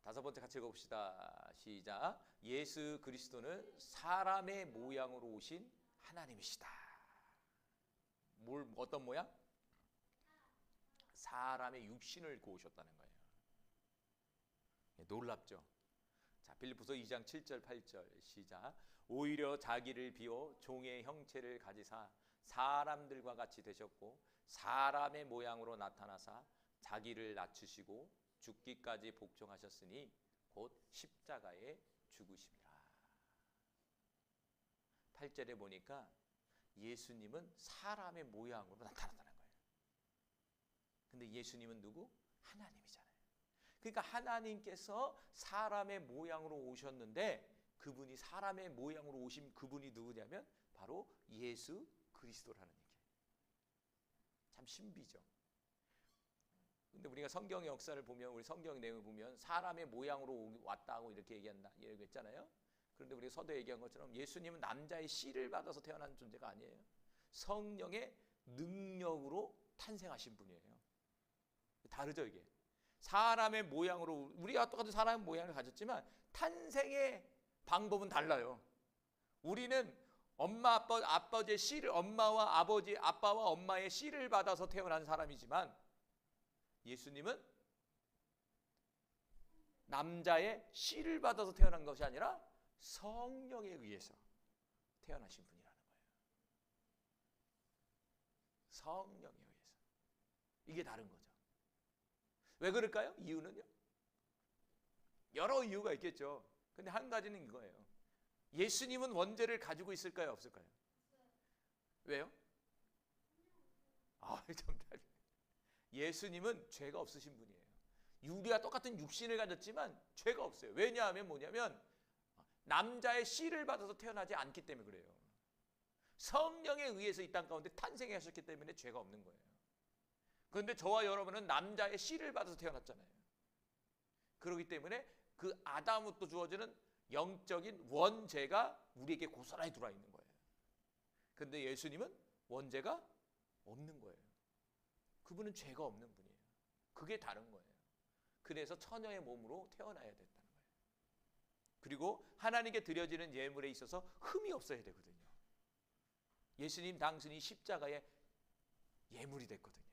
다섯 번째 같이 읽어봅시다. 시작. 예수 그리스도는 사람의 모양으로 오신 하나님이시다. 어떤 모양? 사람의 육신을 입고 오셨다는 거예요. 놀랍죠? 자, 빌립보서 2장 7절 8절 시작. 오히려 자기를 비워 종의 형체를 가지사 사람들과 같이 되셨고 사람의 모양으로 나타나사 자기를 낮추시고 죽기까지 복종하셨으니 곧 십자가에 죽으심이라. 8절에 보니까 예수님은 사람의 모양으로 나타났다는 거예요. 근데 예수님은 누구? 하나님이잖아요. 그러니까 하나님께서 사람의 모양으로 오셨는데 그분이 사람의 모양으로 오신 그분이 누구냐면 바로 예수 그리스도라는 얘기예요. 참 신비죠. 근데 우리가 성경의 역사를 보면, 우리 성경 내용을 보면 사람의 모양으로 왔다고 이렇게 얘기했잖아요. 그런데 우리가 서두에 얘기한 것처럼 예수님은 남자의 씨를 받아서 태어난 존재가 아니에요. 성령의 능력으로 탄생하신 분이에요. 다르죠 이게. 사람의 모양으로, 우리가 똑같은 사람의 모양을 가졌지만 탄생의 방법은 달라요. 우리는 아버지의 씨를, 아빠와 엄마의 씨를 받아서 태어난 사람이지만 예수님은 남자의 씨를 받아서 태어난 것이 아니라 성령에 의해서 태어나신 분이라는 거예요. 성령에 의해서. 이게 다른 거죠. 왜 그럴까요? 이유는요? 여러 이유가 있겠죠. 근데 한 가지는 이거예요. 예수님은 원죄를 가지고 있을까요? 없을까요? 왜요? 정답. 예수님은 죄가 없으신 분이에요. 우리와 똑같은 육신을 가졌지만 죄가 없어요. 왜냐하면 뭐냐면 남자의 씨를 받아서 태어나지 않기 때문에 그래요. 성령에 의해서 이 땅 가운데 탄생하셨기 때문에 죄가 없는 거예요. 그런데 저와 여러분은 남자의 씨를 받아서 태어났잖아요. 그렇기 때문에 그 아담으로부터 주어지는 영적인 원죄가 우리에게 고스란히 들어와 있는 거예요. 그런데 예수님은 원죄가 없는 거예요. 그분은 죄가 없는 분이에요. 그게 다른 거예요. 그래서 처녀의 몸으로 태어나야 됐다는 거예요. 그리고 하나님께 드려지는 예물에 있어서 흠이 없어야 되거든요. 예수님 당신이 십자가의 예물이 됐거든요.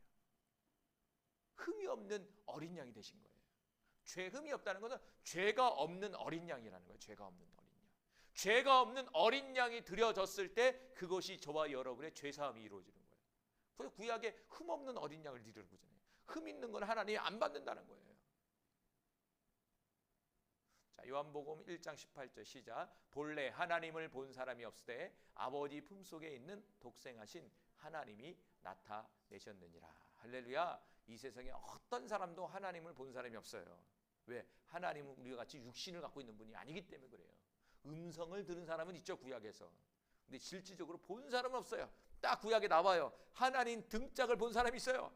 흠이 없는 어린 양이 되신 거예요. 흠이 없다는 것은 죄가 없는 어린 양이라는 거예요. 죄가 없는 어린 양. 죄가 없는 어린 양이 드려졌을 때 그것이 저와 여러분의 죄사함이 이루어지는 거예요. 그래서 구약에 흠 없는 어린 양을 드리는 거잖아요. 흠 있는 건 하나님이 안 받는다는 거예요. 자, 요한복음 1장 18절 시작. 본래 하나님을 본 사람이 없으되 아버지 품속에 있는 독생하신 하나님이 나타내셨느니라. 할렐루야. 이 세상에 어떤 사람도 하나님을 본 사람이 없어요. 왜? 하나님은 우리가 같이 육신을 갖고 있는 분이 아니기 때문에 그래요. 음성을 들은 사람은 있죠, 구약에서. 근데 실질적으로 본 사람은 없어요. 딱 구약에 나와요. 하나님 등짝을 본 사람이 있어요.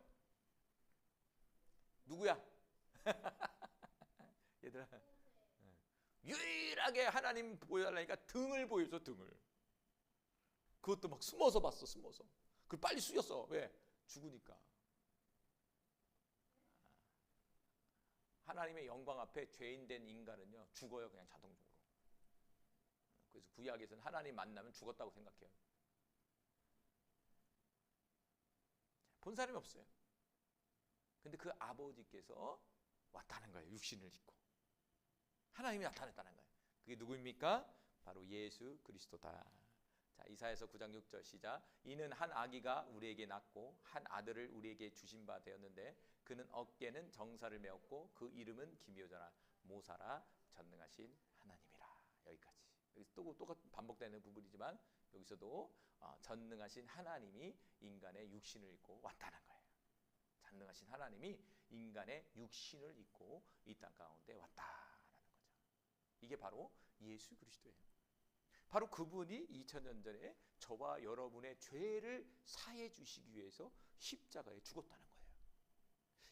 누구야? 얘들아, 유일하게 하나님 보여달라니까 등을 보여줘, 등을. 그것도 막 숨어서 봤어, 숨어서. 그걸 빨리 숙였어. 왜? 죽으니까. 하나님의 영광 앞에 죄인된 인간은요 죽어요, 그냥 자동적으로. 그래서 구약에서는 하나님 만나면 죽었다고 생각해요. 본 사람이 없어요. 근데 그 아버지께서 왔다는 거예요. 육신을 입고 하나님이 나타났다는 거예요. 그게 누구입니까? 바로 예수 그리스도다. 자, 이사야서 9장 6절 시작. 이는 한 아기가 우리에게 낳고 한 아들을 우리에게 주신 바 되었는데 그는 어깨는 정사를 메었고 그 이름은 기묘자라 모사라 전능하신 하나님이라. 여기까지. 여기서 또 똑같은 반복되는 부분이지만 여기서도 전능하신 하나님이 인간의 육신을 입고 왔다는 거예요. 전능하신 하나님이 인간의 육신을 입고 이 땅 가운데 왔다라는 거죠. 이게 바로 예수 그리스도예요. 바로 그분이 2000년 전에 저와 여러분의 죄를 사해 주시기 위해서 십자가에 죽었다는 거예요.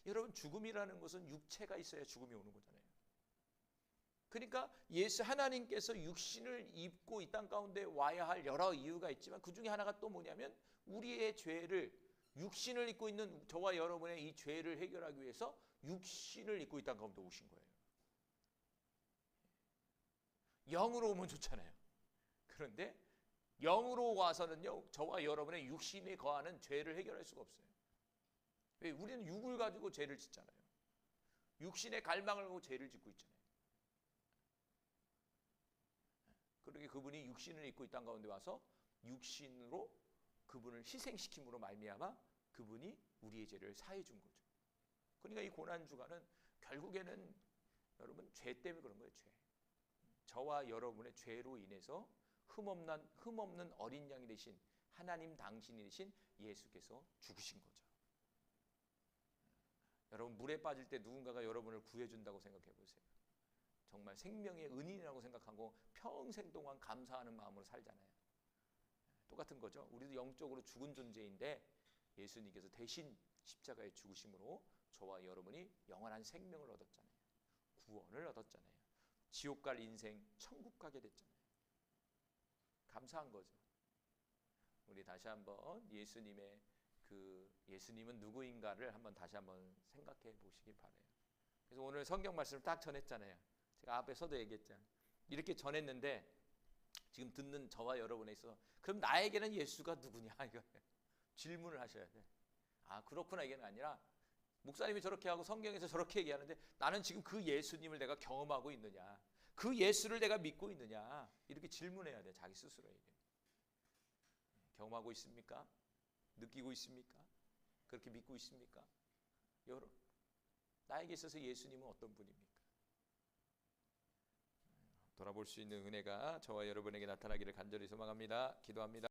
여러분, 죽음이라는 것은 육체가 있어야 죽음이 오는 거잖아요. 그러니까 하나님께서 육신을 입고 이 땅 가운데 와야 할 여러 이유가 있지만 그 중에 하나가 또 뭐냐면 우리의 죄를, 육신을 입고 있는 저와 여러분의 이 죄를 해결하기 위해서 육신을 입고 이 땅 가운데 오신 거예요. 영으로 오면 좋잖아요. 그런데 영으로 와서는요, 저와 여러분의 육신에 거하는 죄를 해결할 수가 없어요. 왜? 우리는 육을 가지고 죄를 짓잖아요. 육신의 갈망을 가지고 죄를 짓고 있잖아요. 그러게 그분이 육신을 입고 이 땅 가운데 와서 육신으로 그분을 희생시킴으로 말미암아 그분이 우리의 죄를 사해 준 거죠. 그러니까 이 고난 주간은 결국에는 여러분 죄 때문에 그런 거예요. 죄. 저와 여러분의 죄로 인해서 흠없는 어린 양이 되신 하나님 당신이 되신 예수께서 죽으신 거죠. 여러분 물에 빠질 때 누군가가 여러분을 구해준다고 생각해 보세요. 정말 생명의 은인이라고 생각하고 평생 동안 감사하는 마음으로 살잖아요. 똑같은 거죠. 우리도 영적으로 죽은 존재인데 예수님께서 대신 십자가에 죽으심으로 저와 여러분이 영원한 생명을 얻었잖아요. 구원을 얻었잖아요. 지옥 갈 인생 천국 가게 됐잖아요. 감사한 거죠. 우리 다시 한번 예수님의 예수님은 누구인가를 한번 다시 한번 생각해 보시기 바라요. 그래서 오늘 성경 말씀을 딱 전했잖아요. 제가 앞에서도 얘기했잖아요. 이렇게 전했는데 지금 듣는 저와 여러분에 있어서 그럼 나에게는 예수가 누구냐 이거 질문을 하셔야 돼. 아 그렇구나 이게 아니라 목사님이 저렇게 하고 성경에서 저렇게 얘기하는데 나는 지금 그 예수님을 내가 경험하고 있느냐, 그 예수를 내가 믿고 있느냐 이렇게 질문해야 돼. 자기 스스로에게. 경험하고 있습니까? 느끼고 있습니까? 그렇게 믿고 있습니까? 여러분 나에게 있어서 예수님은 어떤 분입니까? 돌아볼 수 있는 은혜가 저와 여러분에게 나타나기를 간절히 소망합니다. 기도합니다.